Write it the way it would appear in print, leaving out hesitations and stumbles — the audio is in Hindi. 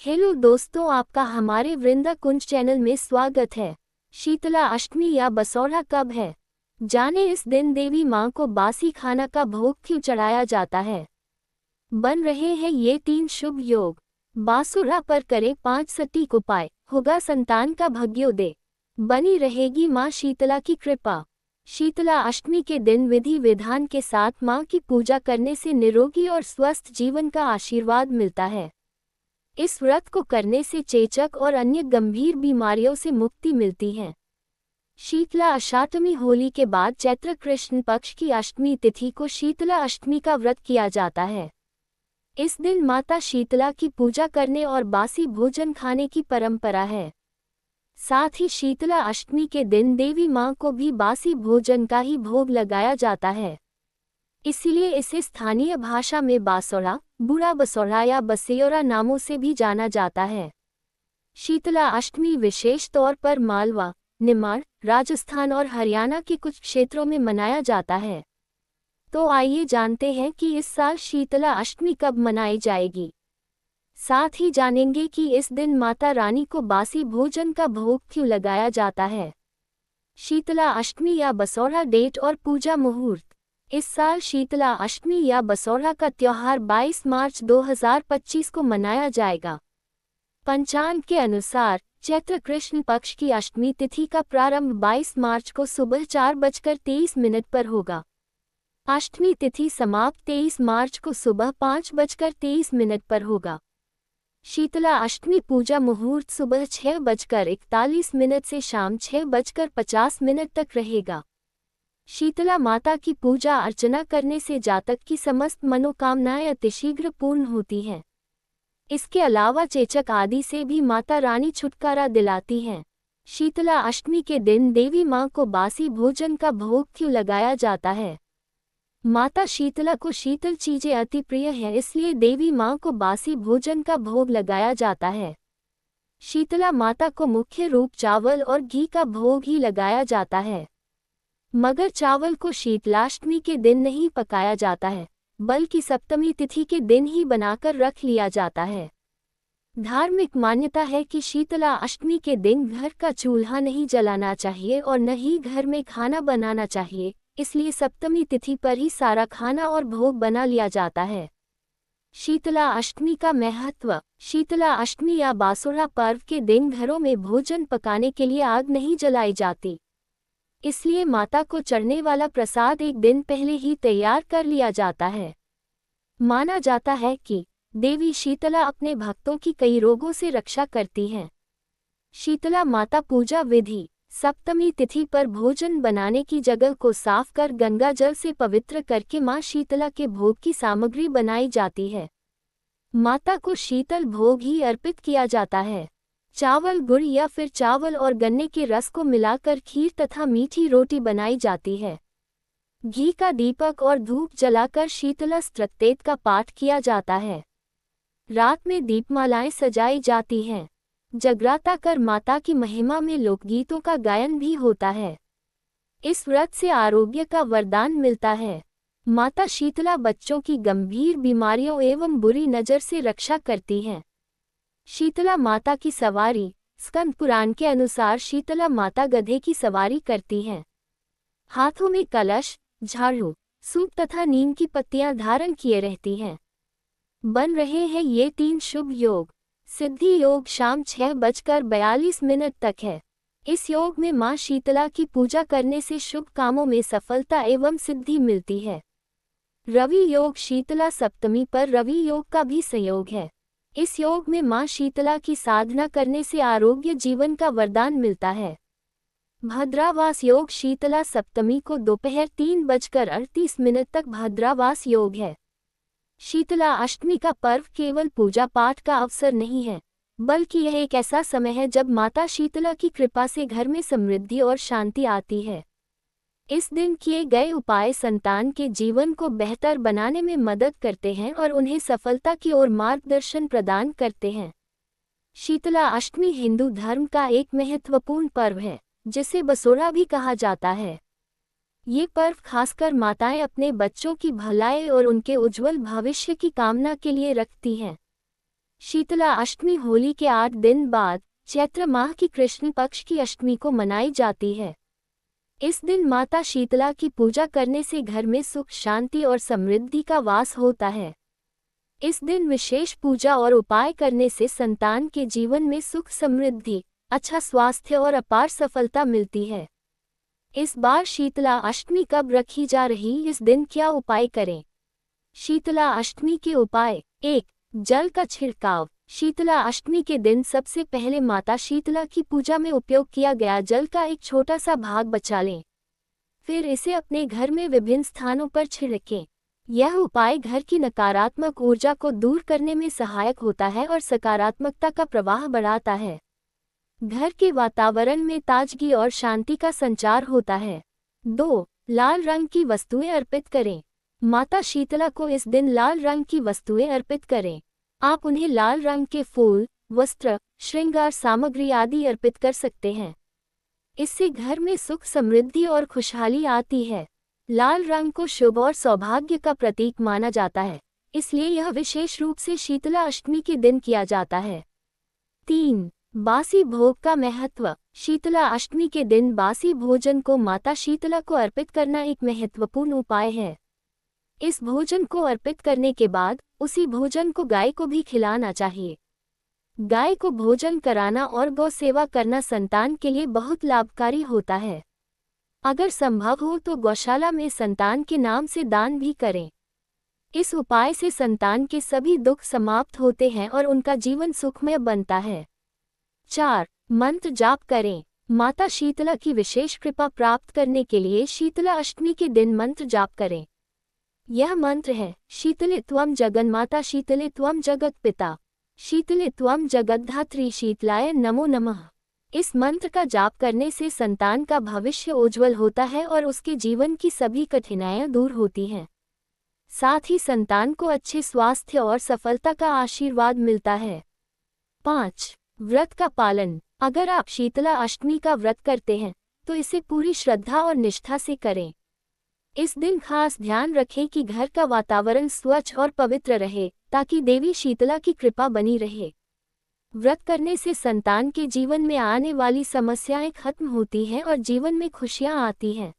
हेलो दोस्तों, आपका हमारे वृंदा कुंज चैनल में स्वागत है। शीतला अष्टमी या बसौरा कब है? जाने इस दिन देवी मां को बासी खाना का भोग क्यों चढ़ाया जाता है। बन रहे हैं ये 3 शुभ योग। बासुरा पर करे 5 सटीक उपाय, होगा संतान का भाग्योदय। बनी रहेगी मां शीतला की कृपा। शीतला अष्टमी के दिन विधि विधान के साथ मां की पूजा करने से निरोगी और स्वस्थ जीवन का आशीर्वाद मिलता है। इस व्रत को करने से चेचक और अन्य गंभीर बीमारियों से मुक्ति मिलती है। शीतला अष्टमी होली के बाद चैत्र कृष्ण पक्ष की अष्टमी तिथि को शीतला अष्टमी का व्रत किया जाता है। इस दिन माता शीतला की पूजा करने और बासी भोजन खाने की परंपरा है। साथ ही शीतला अष्टमी के दिन देवी मां को भी बासी भोजन का ही भोग लगाया जाता है। इसीलिए इसे स्थानीय भाषा में बासौरा, बुरा बसौरा या बसेौरा नामों से भी जाना जाता है। शीतला अष्टमी विशेष तौर पर मालवा, निमाड़, राजस्थान और हरियाणा के कुछ क्षेत्रों में मनाया जाता है। तो आइए जानते हैं कि इस साल शीतला अष्टमी कब मनाई जाएगी। साथ ही जानेंगे कि इस दिन माता रानी को बासी भोजन का भोग क्यों लगाया जाता है। शीतला अष्टमी या बसौरा डेट और पूजा मुहूर्त। इस साल शीतला अष्टमी या बसौरा का त्योहार 22 मार्च 2025 को मनाया जाएगा। पंचांग के अनुसार चैत्र कृष्ण पक्ष की अष्टमी तिथि का प्रारंभ 22 मार्च को सुबह 4:23 पर होगा। अष्टमी तिथि समाप्त 23 मार्च को सुबह 5:23 पर होगा। शीतला अष्टमी पूजा मुहूर्त सुबह 6:41 से शाम 6:50 तक रहेगा। शीतला माता की पूजा अर्चना करने से जातक की समस्त मनोकामनाएं अतिशीघ्र पूर्ण होती हैं। इसके अलावा चेचक आदि से भी माता रानी छुटकारा दिलाती हैं। शीतला अष्टमी के दिन देवी मां को बासी भोजन का भोग क्यों लगाया जाता है? माता शीतला को शीतल चीजें अति प्रिय है, इसलिए देवी मां को बासी भोजन का भोग लगाया जाता है। शीतला माता को मुख्य रूप चावल और घी का भोग ही लगाया जाता है। मगर चावल को शीतलाष्टमी के दिन नहीं पकाया जाता है, बल्कि सप्तमी तिथि के दिन ही बनाकर रख लिया जाता है। धार्मिक मान्यता है कि शीतला अष्टमी के दिन घर का चूल्हा नहीं जलाना चाहिए और न ही घर में खाना बनाना चाहिए, इसलिए सप्तमी तिथि पर ही सारा खाना और भोग बना लिया जाता है। शीतला अष्टमी का महत्व। शीतला अष्टमी या बासुरा पर्व के दिन घरों में भोजन पकाने के लिए आग नहीं जलाई जाती, इसलिए माता को चढ़ने वाला प्रसाद एक दिन पहले ही तैयार कर लिया जाता है। माना जाता है कि देवी शीतला अपने भक्तों की कई रोगों से रक्षा करती हैं। शीतला माता पूजा विधि। सप्तमी तिथि पर भोजन बनाने की जगह को साफ कर गंगा जल से पवित्र करके मां शीतला के भोग की सामग्री बनाई जाती है। माता को शीतल भोग ही अर्पित किया जाता है। चावल, गुड़ या फिर चावल और गन्ने के रस को मिलाकर खीर तथा मीठी रोटी बनाई जाती है। घी का दीपक और धूप जलाकर शीतला स्तोत्र का पाठ किया जाता है। रात में दीपमालाएं सजाई जाती हैं। जगराता कर माता की महिमा में लोकगीतों का गायन भी होता है। इस व्रत से आरोग्य का वरदान मिलता है। माता शीतला बच्चों की गंभीर बीमारियों एवं बुरी नज़र से रक्षा करती हैं। शीतला माता की सवारी। स्कंद पुराण के अनुसार शीतला माता गधे की सवारी करती हैं। हाथों में कलश, झाड़ू, सूप तथा नीम की पत्तियां धारण किए रहती हैं। बन रहे हैं ये 3 शुभ योग। सिद्धि योग शाम 6:42 तक है। इस योग में मां शीतला की पूजा करने से शुभ कामों में सफलता एवं सिद्धि मिलती है। रवि योग शीतला सप्तमी पर रवि योग का भी संयोग है। इस योग में मां शीतला की साधना करने से आरोग्य जीवन का वरदान मिलता है। भद्रावास योग शीतला सप्तमी को दोपहर 3:38 तक भद्रावास योग है। शीतला अष्टमी का पर्व केवल पूजा पाठ का अवसर नहीं है, बल्कि यह एक ऐसा समय है जब माता शीतला की कृपा से घर में समृद्धि और शांति आती है। इस दिन किए गए उपाय संतान के जीवन को बेहतर बनाने में मदद करते हैं और उन्हें सफलता की ओर मार्गदर्शन प्रदान करते हैं। शीतला अष्टमी हिंदू धर्म का एक महत्वपूर्ण पर्व है, जिसे बसौरा भी कहा जाता है। ये पर्व खासकर माताएं अपने बच्चों की भलाई और उनके उज्जवल भविष्य की कामना के लिए रखती हैं। शीतला अष्टमी होली के 8 दिन बाद चैत्र माह की कृष्ण पक्ष की अष्टमी को मनाई जाती है। इस दिन माता शीतला की पूजा करने से घर में सुख शांति और समृद्धि का वास होता है। इस दिन विशेष पूजा और उपाय करने से संतान के जीवन में सुख समृद्धि, अच्छा स्वास्थ्य और अपार सफलता मिलती है। इस बार शीतला अष्टमी कब रखी जा रही, इस दिन क्या उपाय करें? शीतला अष्टमी के उपाय। 1. जल का छिड़काव। शीतला अष्टमी के दिन सबसे पहले माता शीतला की पूजा में उपयोग किया गया जल का एक छोटा सा भाग बचा लें। फिर इसे अपने घर में विभिन्न स्थानों पर छिड़कें। यह उपाय घर की नकारात्मक ऊर्जा को दूर करने में सहायक होता है और सकारात्मकता का प्रवाह बढ़ाता है। घर के वातावरण में ताजगी और शांति का संचार होता है। 2. लाल रंग की वस्तुएं अर्पित करें। माता शीतला को इस दिन लाल रंग की वस्तुएं अर्पित करें। आप उन्हें लाल रंग के फूल, वस्त्र, श्रृंगार सामग्री आदि अर्पित कर सकते हैं। इससे घर में सुख समृद्धि और खुशहाली आती है। लाल रंग को शुभ और सौभाग्य का प्रतीक माना जाता है, इसलिए यह विशेष रूप से शीतला अष्टमी के दिन किया जाता है। 3. बासी भोग का महत्व। शीतला अष्टमी के दिन बासी भोजन को माता शीतला को अर्पित करना एक महत्वपूर्ण उपाय है। इस भोजन को अर्पित करने के बाद उसी भोजन को गाय को भी खिलाना चाहिए। गाय को भोजन कराना और गौ सेवा करना संतान के लिए बहुत लाभकारी होता है। अगर संभव हो तो गौशाला में संतान के नाम से दान भी करें। इस उपाय से संतान के सभी दुख समाप्त होते हैं और उनका जीवन सुखमय बनता है। 4. मंत्र जाप करें। माता शीतला की विशेष कृपा प्राप्त करने के लिए शीतला अष्टमी के दिन मंत्र जाप करें। यह मंत्र है: शीतले त्वं जगन्माता, शीतले त्वं जगत पिता, शीतले त्वं जगद्धात्री, शीतलाय नमो नमः। इस मंत्र का जाप करने से संतान का भविष्य उज्जवल होता है और उसके जीवन की सभी कठिनाइयां दूर होती हैं। साथ ही संतान को अच्छे स्वास्थ्य और सफलता का आशीर्वाद मिलता है। 5. व्रत का पालन। अगर आप शीतला अष्टमी का व्रत करते हैं तो इसे पूरी श्रद्धा और निष्ठा से करें। इस दिन खास ध्यान रखें कि घर का वातावरण स्वच्छ और पवित्र रहे ताकि देवी शीतला की कृपा बनी रहे। व्रत करने से संतान के जीवन में आने वाली समस्याएं खत्म होती हैं और जीवन में खुशियां आती हैं।